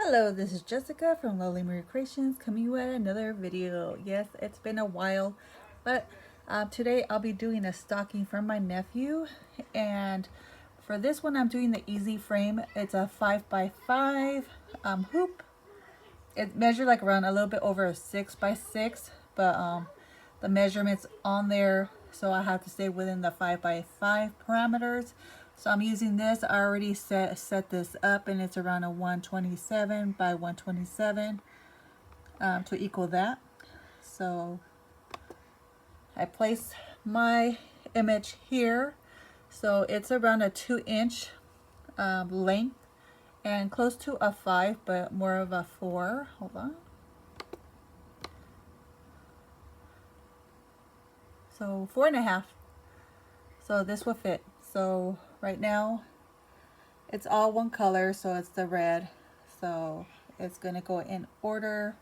Hello, this is Jessica from Lovely Marie Creations coming with another video. Yes, it's been a while, but today I'll be doing a stocking for my nephew, and for this one I'm doing the easy frame. It's a 5x5 hoop. It measured like around a little bit over 6x6, but the measurements on there, so I have to stay within the 5x5 parameters. So I'm using this. I already set this up, and it's around a 127 by 127 to equal that. So I place my image here. So it's around a 2-inch length and close to a 5, but more of a 4. Hold on. So 4.5. So this will fit. So right now it's all one color, so it's the red. So it's gonna go in order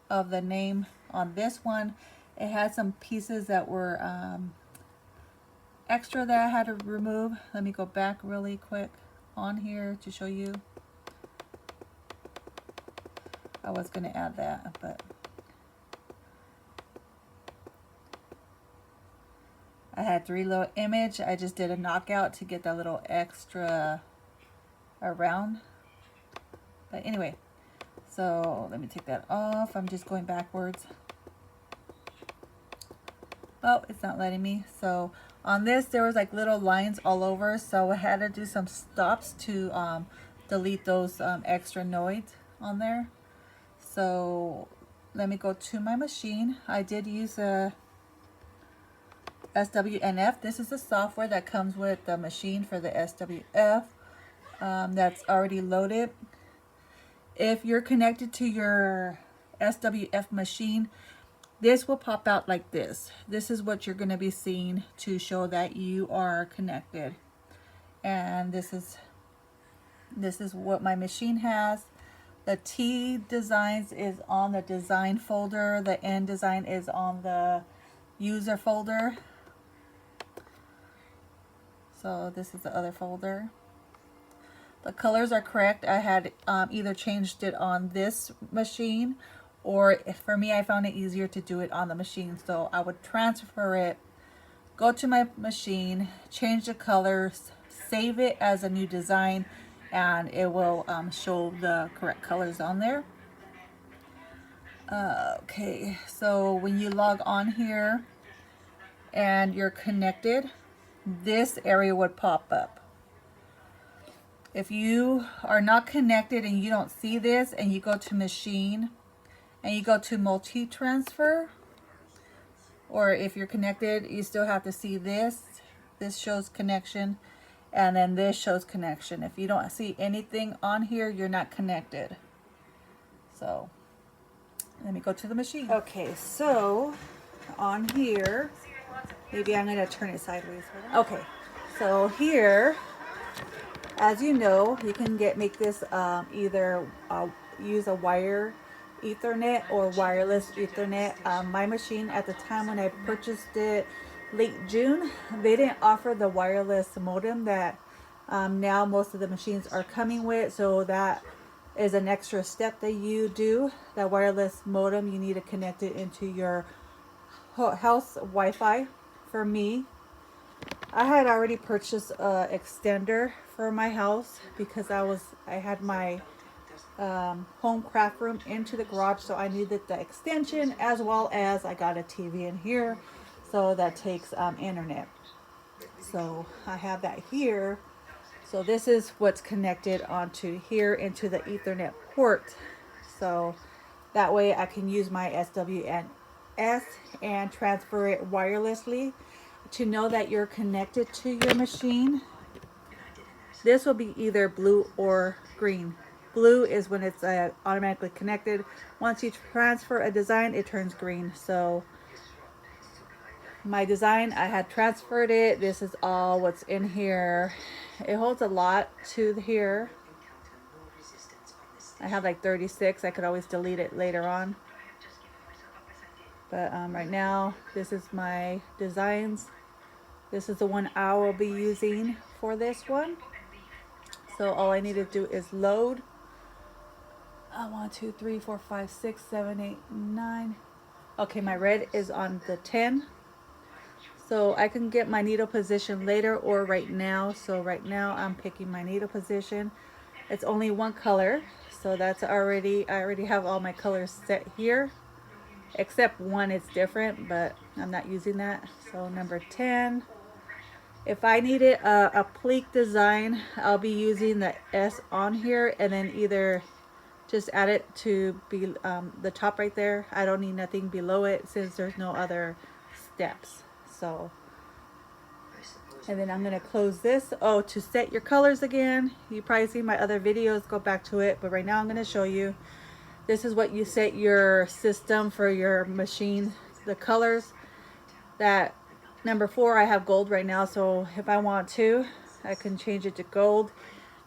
of the name on this one. It had some pieces that were extra that I had to remove. Let me go back really quick on here to show you. I was gonna add that, but I had 3 little image. I just did a knockout to get that little extra around. But anyway, so let me take that off. I'm just going backwards. Oh, it's not letting me. So on this, there was like little lines all over, so I had to do some stops to delete those extra noise on there. So let me go to my machine. I did use a SWNS. This is the software that comes with the machine for the SWF that's already loaded. If you're connected to your SWF machine, this will pop out like this. This is what you're going to be seeing to show that you are connected. And this is what my machine has. The T designs is on the design folder. The N design is on the user folder. So this is the other folder. The colors are correct. I had either changed it on this machine, or for me, I found it easier to do it on the machine. So I would transfer it, go to my machine, change the colors, save it as a new design, and it will show the correct colors on there. Okay, so when you log on here and you're connected, this area would pop up. If you are not connected and you don't see this, and you go to machine and you go to multi-transfer, or if you're connected, you still have to see this. This shows connection, and then this shows connection. If you don't see anything on here, you're not connected. So let me go to the machine. Okay, so on here, maybe I'm going to turn it sideways. Okay, so here, as you know, you can make this either use a wire Ethernet or wireless Ethernet. My machine at the time when I purchased it late June, they didn't offer the wireless modem that now most of the machines are coming with. So that is an extra step that you do. That wireless modem, you need to connect it into your house Wi-Fi. For me, I had already purchased an extender for my house because I had my home craft room into the garage, so I needed the extension, as well as I got a TV in here, so that takes internet. So I have that here. So this is what's connected onto here into the Ethernet port. So that way I can use my SWNS and transfer it wirelessly. To know that you're connected to your machine, this will be either blue or green. Blue is when it's automatically connected. Once you transfer a design, it turns green. So my design, I had transferred it. This is all what's in here. It holds a lot to here. I have like 36. I could always delete it later on. But right now, this is my designs. This is the one I will be using for this one. So all I need to do is load. 1, 2, 3, 4, 5, 6, 7, 8, 9. Okay, my red is on the 10. So I can get my needle position later or right now. So right now I'm picking my needle position. It's only one color, so that's already, I already have all my colors set here. Except one is different, but I'm not using that. So number 10. If I needed a pleat design, I'll be using the S on here and then either just add it to be the top right there. I don't need nothing below it since there's no other steps. So, and then I'm gonna close this. Oh, to set your colors again, you probably see my other videos, go back to it, but right now I'm gonna show you. This is what you set your system for your machine, the colors. That number 4, I have gold right now, so if I want to, I can change it to gold.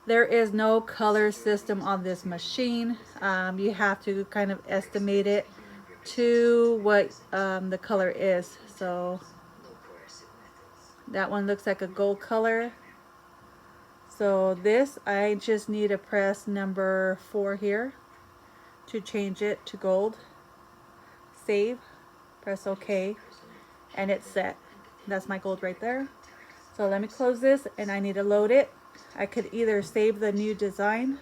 There is no color system on this machine. You have to kind of estimate it to what the color is. So that one looks like a gold color. So this, I just need to press number 4 here to change it to gold. Save, press OK, and it's set. That's my gold right there. So let me close this, and I need to load it. I could either save the new design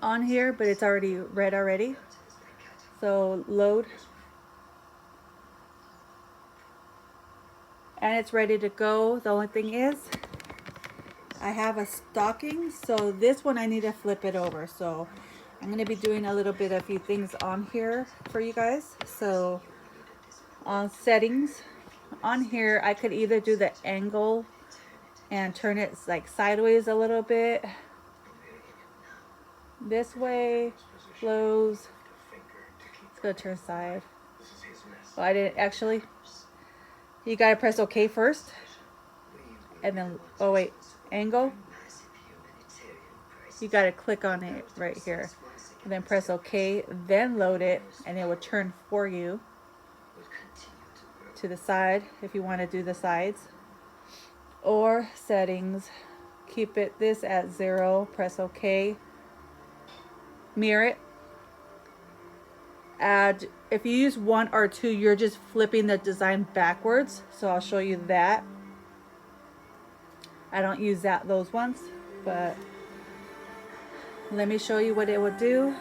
on here, but it's already red already. So load. And it's ready to go. The only thing is, I have a stocking, so this one I need to flip it over. So I'm going to be doing a little bit of a few things on here for you guys. So on settings, on here I could either do the angle and turn it like sideways a little bit, this way, close. Let's go turn side. Well, I didn't actually. You gotta press OK first, and then, oh wait, angle. You gotta click on it right here, and then press OK, then load it, and it will turn for you to the side if you want to do the sides. Or settings, keep it this at 0, press OK, mirror it. Add, if you use 1 or 2, you're just flipping the design backwards, so I'll show you that. I don't use those ones, but let me show you what it would do.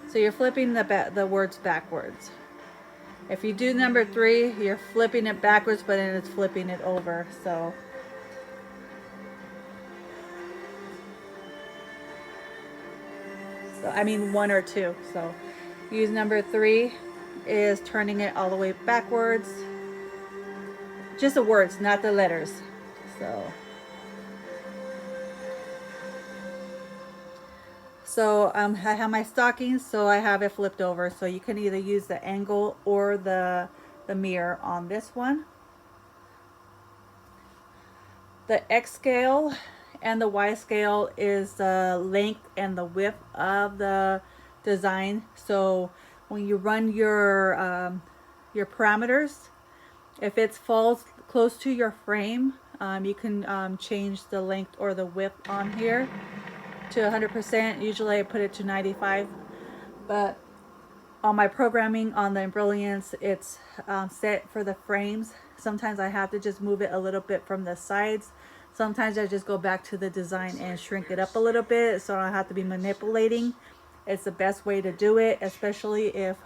So you're flipping the words backwards. If you do number 3, you're flipping it backwards, but then it's flipping it over. So I mean 1 or 2. So use number 3 is turning it all the way backwards. Just the words, not the letters. So I have my stockings, so I have it flipped over. So you can either use the angle or the mirror on this one. The X scale and the Y scale is the length and the width of the design. So when you run your parameters, if it falls close to your frame, you can change the length or the width on here to 100%. Usually I put it to 95, but on my programming on the Brilliance, it's set for the frames. Sometimes I have to just move it a little bit from the sides. Sometimes I just go back to the design and shrink it up a little bit, so I don't have to be manipulating. It's the best way to do it, especially if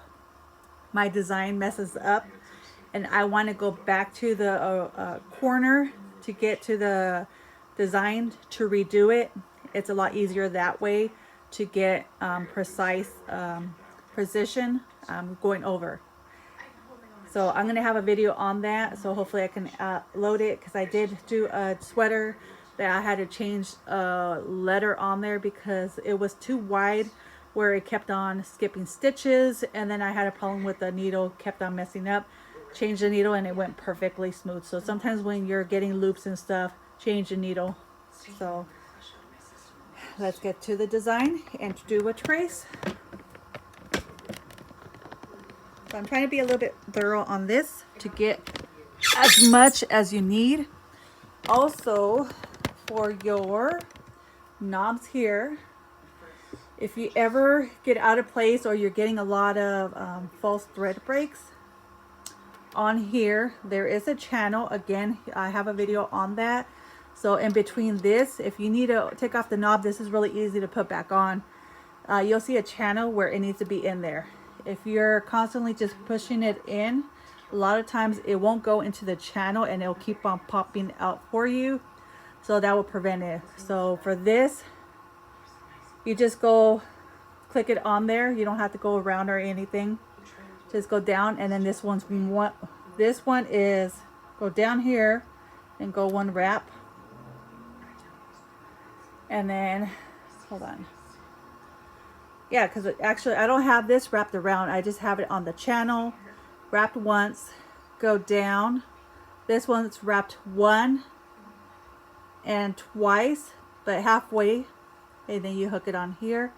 my design messes up and I want to go back to the corner to get to the design to redo it. It's a lot easier that way to get precise precision going over. So I'm going to have a video on that, so hopefully I can load it, because I did do a sweater that I had to change a letter on there because it was too wide where it kept on skipping stitches, and then I had a problem with the needle, kept on messing up. Changed the needle and it went perfectly smooth. So sometimes when you're getting loops and stuff, change the needle. So let's get to the design and do a trace. So I'm trying to be a little bit thorough on this to get as much as you need. Also, for your knobs here, If you ever get out of place or you're getting a lot of false thread breaks, on here there is a channel. Again, I have a video on that. So in between this, if you need to take off the knob, this is really easy to put back on. You'll see a channel where it needs to be in there. If you're constantly just pushing it in, a lot of times it won't go into the channel and it'll keep on popping out for you. So that will prevent it. So for this, you just go click it on there. You don't have to go around or anything. Just go down, and then this one is go down here and go one wrap. And then, hold on. Yeah, because actually I don't have this wrapped around. I just have it on the channel, wrapped once, go down. This one's wrapped one and twice, but halfway, and then you hook it on here,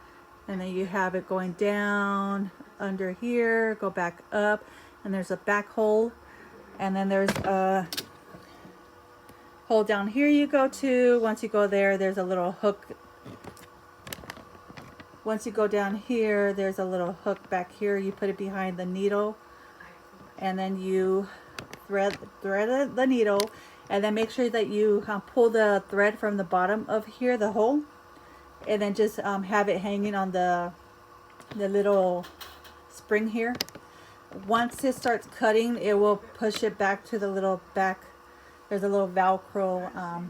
and then you have it going down under here, go back up, and there's a back hole, and then there's a hole down here you go to. Once you go there, there's a little hook. Once you go down here, there's a little hook back here. You put it behind the needle, and then you thread the needle, and then make sure that you pull the thread from the bottom of here, the hole, and then just have it hanging on the little spring here. Once it starts cutting, it will push it back to the little back. There's a little Velcro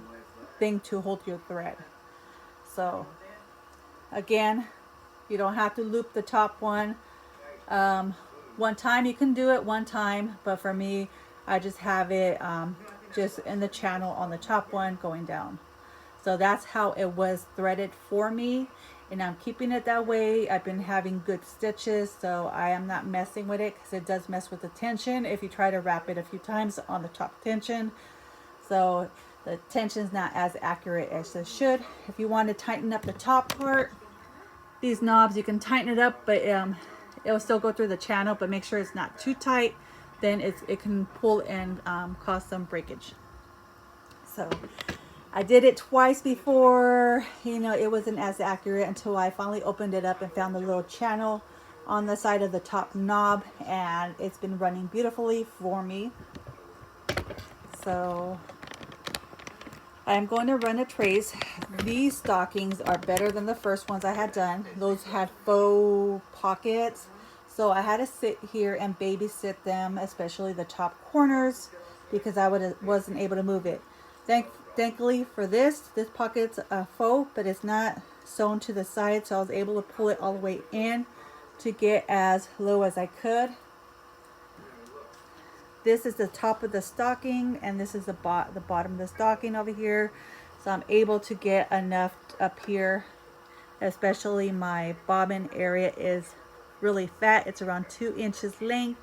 thing to hold your thread. So again, you don't have to loop the top one. One time you can do it one time, but for me, I just have it just in the channel on the top one going down. So that's how it was threaded for me, and I'm keeping it that way. I've been having good stitches, so I am not messing with it, because it does mess with the tension if you try to wrap it a few times on the top tension. So the tension's not as accurate as it should. If you want to tighten up the top part, these knobs, you can tighten it up, but it'll still go through the channel, but make sure it's not too tight. Then it can pull and cause some breakage. So I did it twice before, you know, it wasn't as accurate until I finally opened it up and found the little channel on the side of the top knob, and it's been running beautifully for me. So I'm going to run a trace. These stockings are better than the first ones I had done. Those had faux pockets, so I had to sit here and babysit them, especially the top corners, because I wasn't able to move it. Thankfully for this pocket's faux, but it's not sewn to the side, so I was able to pull it all the way in to get as low as I could. This is the top of the stocking, and this is the bottom of the stocking over here. So I'm able to get enough up here, especially my bobbin area is really fat. It's around 2 inches length,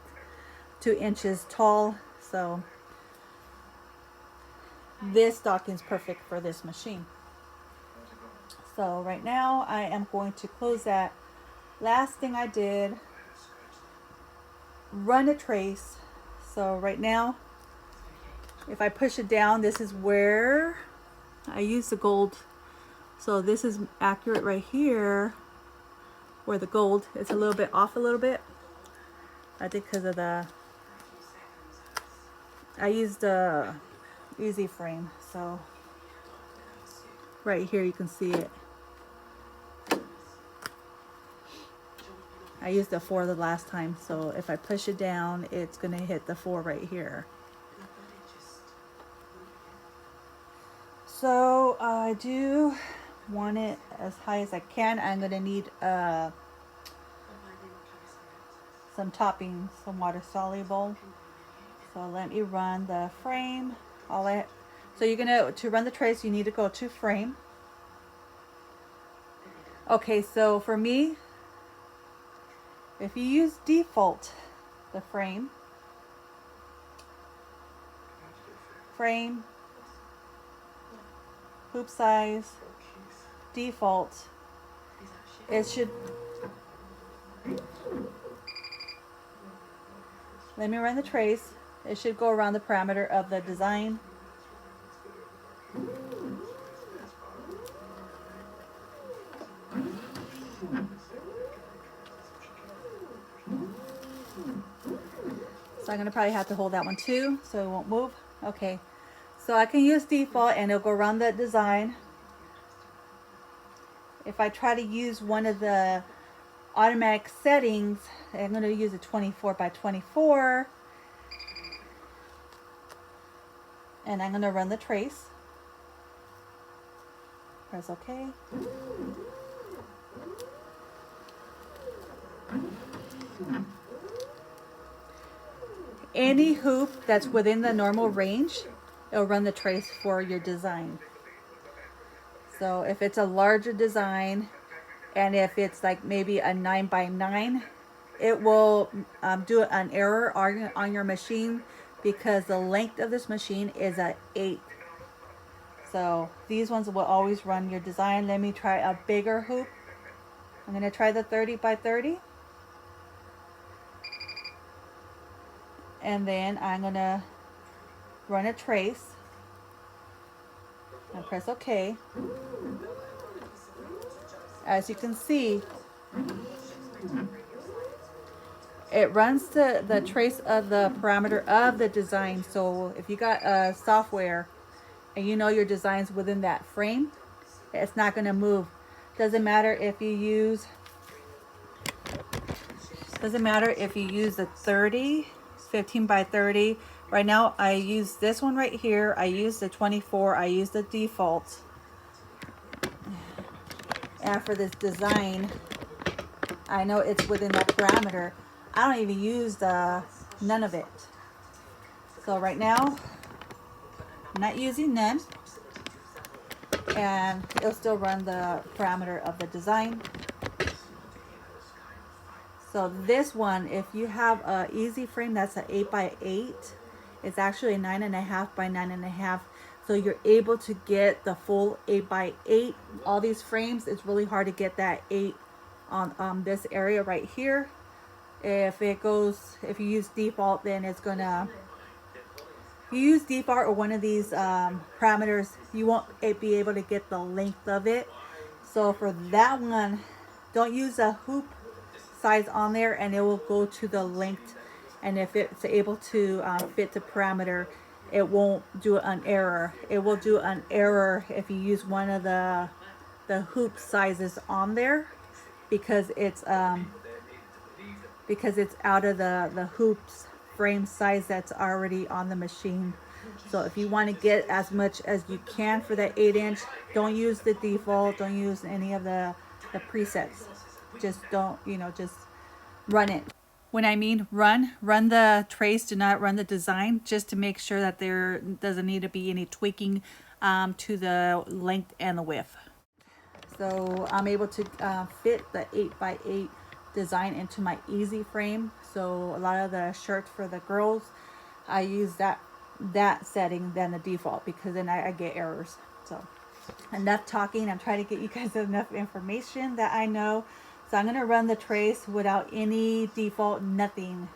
2 inches tall. So this stocking is perfect for this machine. So right now I am going to close that. Last thing I did, run a trace. So right now, if I push it down, this is where I use the gold. So this is accurate right here, where the gold is a little bit off a little bit. I think because of I used the easy frame. So right here you can see it. I used the 4 the last time, so if I push it down, it's going to hit the 4 right here. So I do want it as high as I can. I'm going to need some topping, some water soluble. So let me run the frame. So you're going to run the trace, you need to go to frame. Okay, so for me, if you use default, the frame, hoop size, default, it should, let me run the trace, it should go around the parameter of the design. So I'm gonna probably have to hold that one too so it won't move. Okay, so I can use default and it'll go around the design. If I try to use one of the automatic settings, I'm gonna use a 24 by 24 and I'm gonna run the trace. Press OK. Any hoop that's within the normal range, it'll run the trace for your design. So if it's a larger design, and if it's like maybe a 9 by 9, it will do an error on your machine because the length of this machine is an 8. So these ones will always run your design. Let me try a bigger hoop. I'm going to try the 30 by 30. And then I'm going to run a trace and press OK. As you can see, it runs the trace of the parameter of the design. So if you got a software and you know your design's within that frame, it's not going to move. Doesn't matter if you use the 30, 15 by 30. Right now I use this one right here. I use the 24. I use the default. And for this design, I know it's within that parameter. I don't even use none of it. So right now, I'm not using none. And it'll still run the parameter of the design. So this one, if you have a easy frame that's an 8 by 8, it's actually a 9.5 by 9.5. So you're able to get the full 8 by 8. All these frames, it's really hard to get that 8 on this area right here. If you use default, then it's gonna, if you use default or one of these parameters, you won't be able to get the length of it. So for that one, don't use a hoop size on there and it will go to the length. And if it's able to fit the parameter, it won't do an error. It will do an error if you use one of the hoop sizes on there, because it's out of the hoops frame size that's already on the machine. So if you want to get as much as you can for that 8-inch, don't use the default, don't use any of the presets. Just don't, just run it. When I mean run the trace, do not run the design, just to make sure that there doesn't need to be any tweaking to the length and the width. So I'm able to fit the 8 by 8 design into my easy frame. So a lot of the shirts for the girls, I use that setting than the default, because then I get errors. So enough talking. I'm trying to get you guys enough information that I know. So I'm going to run the trace without any default, nothing.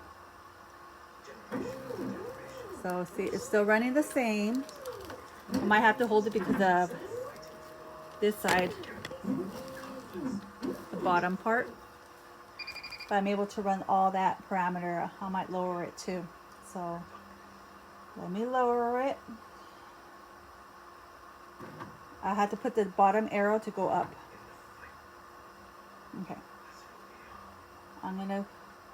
So see, it's still running the same. I might have to hold it because of this side, the bottom part. But I'm able to run all that parameter. I might lower it too. So let me lower it. I had to put the bottom arrow to go up. Okay. I'm going to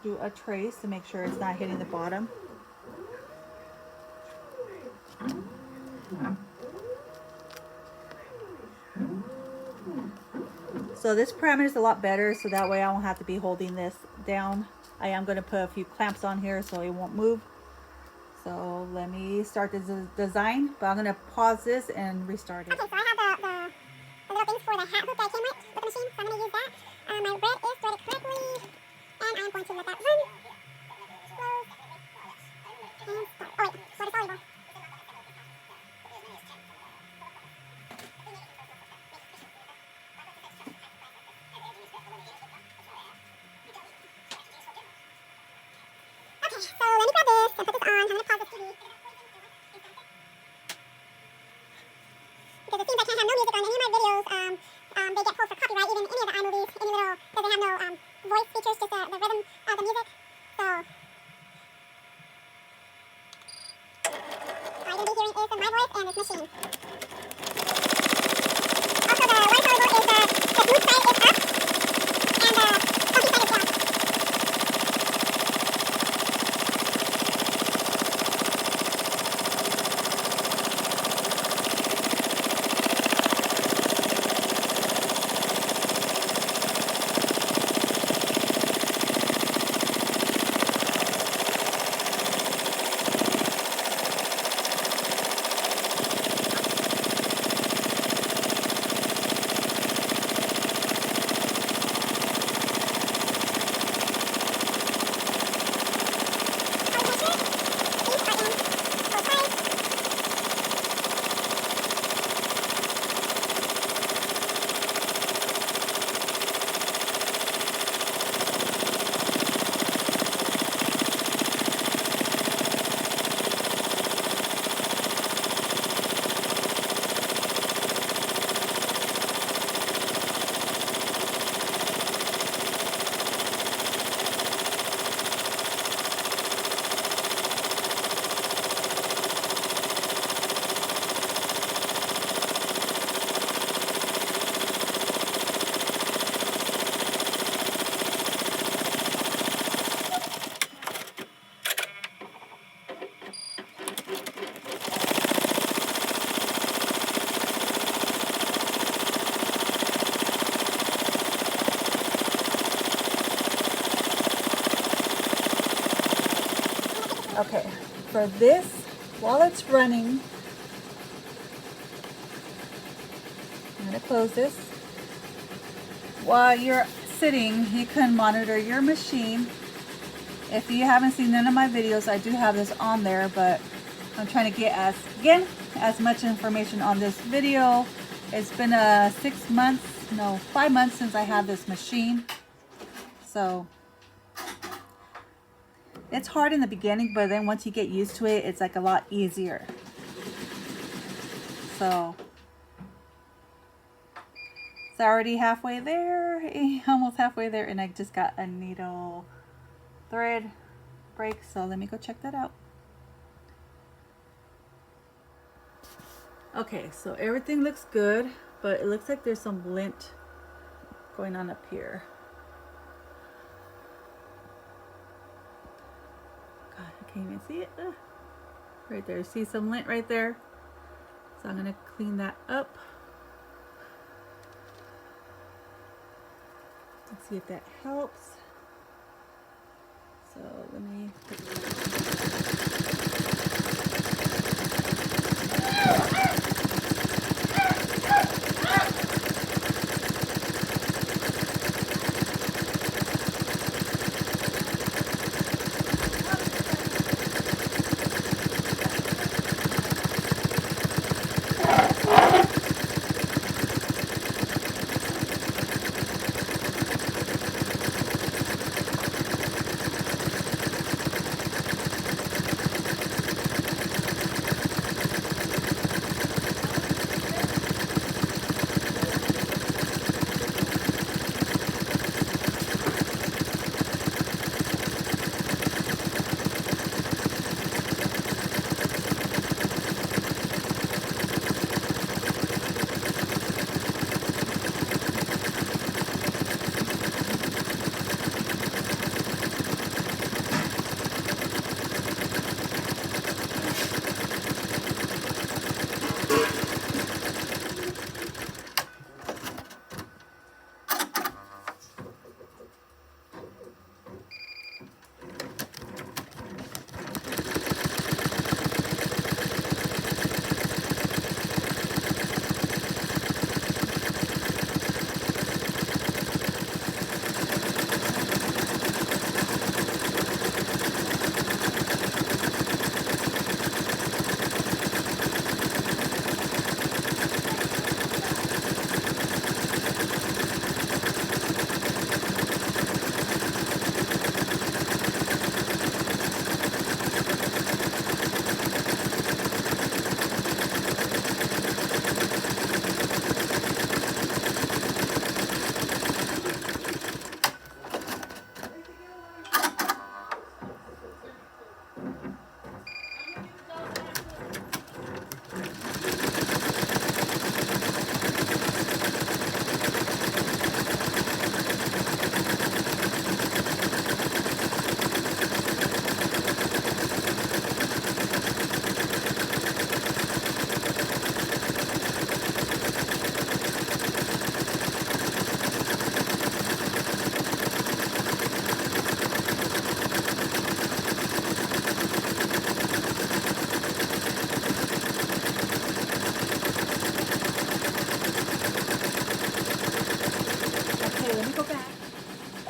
do a trace to make sure it's not hitting the bottom. So this parameter is a lot better, so that way I won't have to be holding this down. I am going to put a few clamps on here so it won't move. So let me start the design, but I'm going to pause this and restart it. Okay, so I have the little things for the hat hook that I came with the machine, so I'm going to use that. My red is threaded correctly, and I'm going to let that run. Close. And start. Oh wait, so it's already. Okay, so let me grab this and put this on. I'm going to pause this TV. Because it seems I can't have no music on any of my videos. They get pulled for copyright, even any of the iMovies, any little, doesn't have no voice features, just the rhythm of the music. So understand this machine. Also, the water soluble is the smooth side is up, and the bumpy side is down. Okay, for this, while it's running, I'm going to close this. While you're sitting, you can monitor your machine. If you haven't seen none of my videos, I do have this on there, but I'm trying to get as much information on this video. It's been 5 months since I had this machine. So it's hard in the beginning, but then once you get used to it, it's like a lot easier. So it's already halfway there, almost halfway there, and I just got a needle thread break, so let me go check that out. Okay, so everything looks good, but it looks like there's some lint going on up here. God, I can't even see it. Right there, see some lint right there? So I'm gonna clean that up. Let's see if that helps. So let me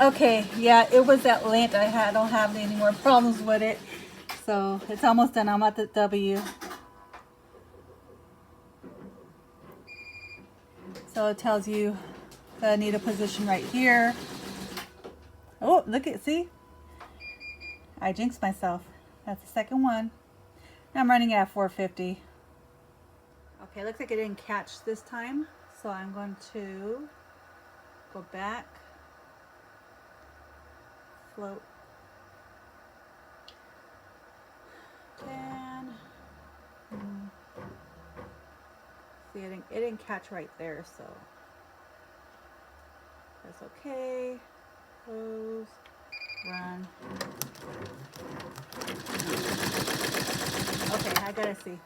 Okay, yeah, it was that lint I had. I don't have any more problems with it. So it's almost done. I'm at the W. So it tells you that I need a position right here. Oh, look at, see? I jinxed myself. That's the second one. Now I'm running at 450. Okay, looks like it didn't catch this time. So I'm going to go back, float 10. See, it didn't catch right there, so that's okay. Close, run. Okay, I gotta see.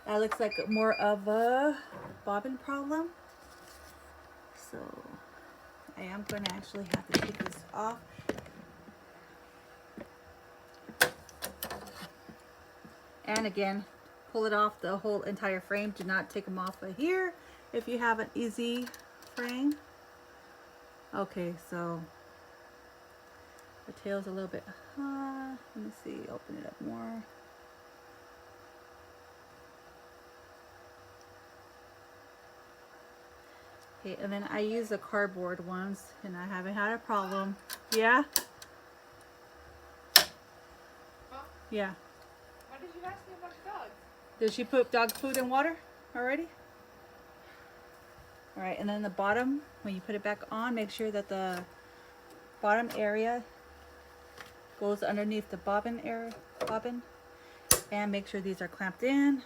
That looks like more of a bobbin problem. So I am going to actually have to take this off. And again, pull it off the whole entire frame. Do not take them off of here if you have an easy frame. Okay, so the tail's a little bit high. Let me see, open it up more. Okay, and then I use the cardboard ones and I haven't had a problem. Yeah? Huh? Yeah. Why did you ask me about the dogs? Did she put dog food in water already? All right, and then the bottom, when you put it back on, make sure that the bottom area goes underneath the bobbin area, and make sure these are clamped in.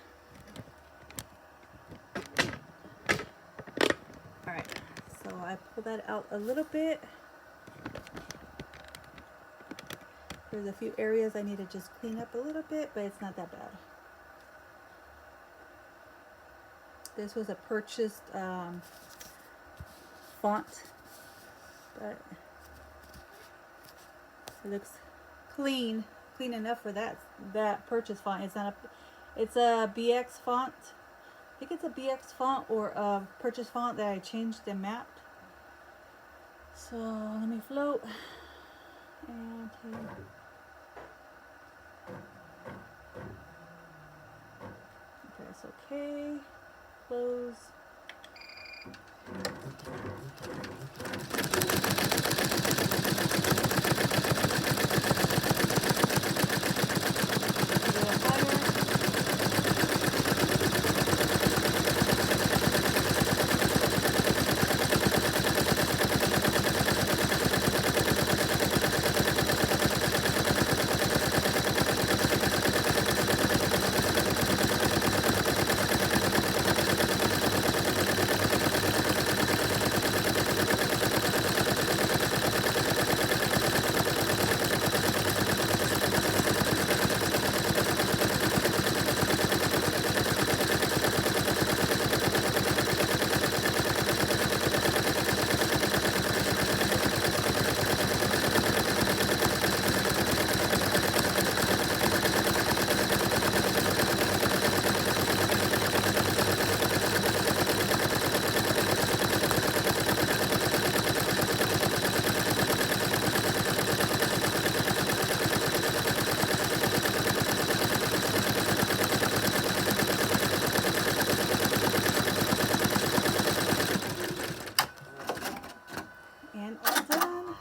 All right, so I pull that out a little bit. There's a few areas I need to just clean up a little bit, but it's not that bad. This was a purchased font, but it looks clean enough for that purchase font. It's not it's a BX font. I think it's a BX font or a purchase font that I changed and mapped. So let me float and okay, it's okay. Close. And all done.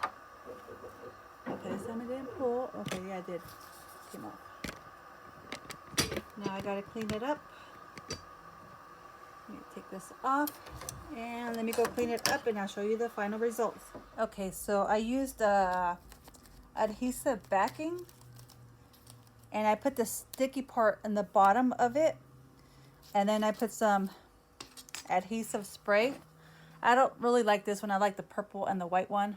Okay, some it didn't pull. Okay, yeah, I did. Came off. Now I gotta clean it up. Let me take this off and let me go clean it up and I'll show you the final results. Okay, so I used adhesive backing and I put the sticky part in the bottom of it and then I put some adhesive spray. I don't really like this one. I like the purple and the white one.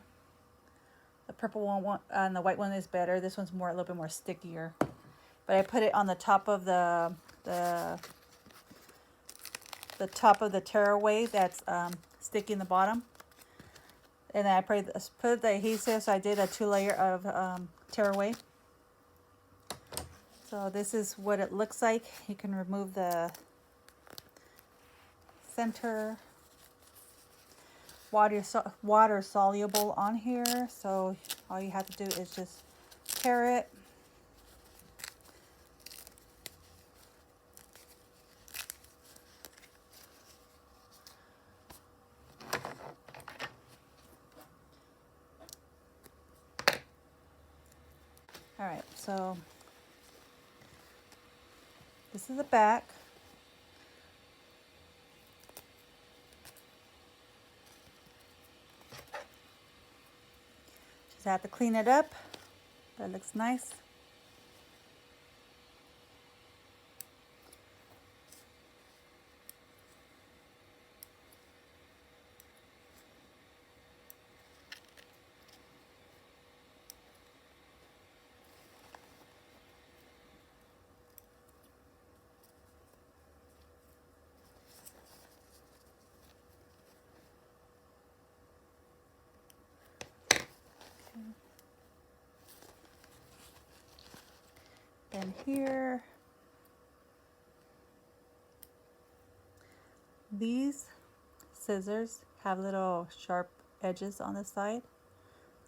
The purple one and the white one is better. This one's more a little bit more stickier. But I put it on the top of the top of the tearaway that's sticky in the bottom. And then I put the adhesive, so I did a 2-layer of tearaway. So this is what it looks like. You can remove the center water soluble on here, so all you have to do is just tear it. All right, so this is the back. Just have to clean it up. That looks nice. Then here, these scissors have little sharp edges on the side.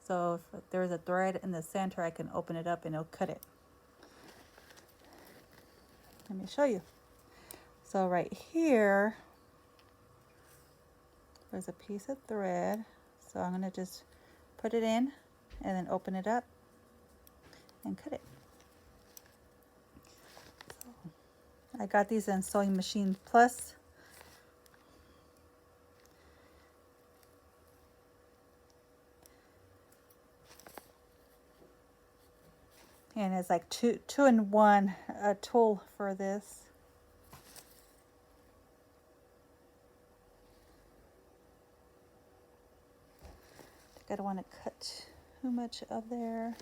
So if there's a thread in the center, I can open it up and it'll cut it. Let me show you. So right here, there's a piece of thread. So I'm gonna just put it in and then open it up and cut it. I got these in Sewing Machine Plus. And it's like two-in-one tool for this. I don't want to cut too much of there.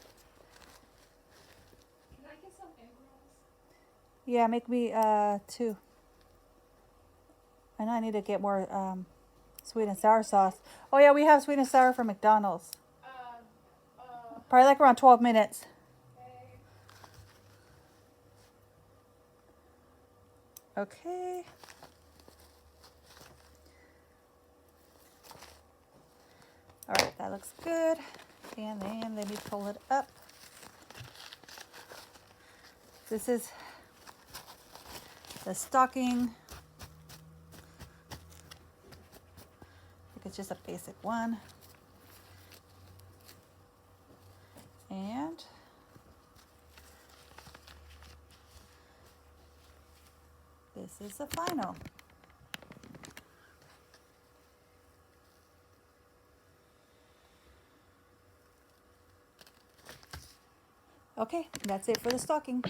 Can I get some egg rolls? Yeah, make me 2. I know I need to get more sweet and sour sauce. Oh yeah, we have sweet and sour from McDonald's. Probably like around 12 minutes. Okay. All right, that looks good. And then let me pull it up. This is the stocking. I think it's just a basic one. And this is the final. Okay, that's it for the stocking.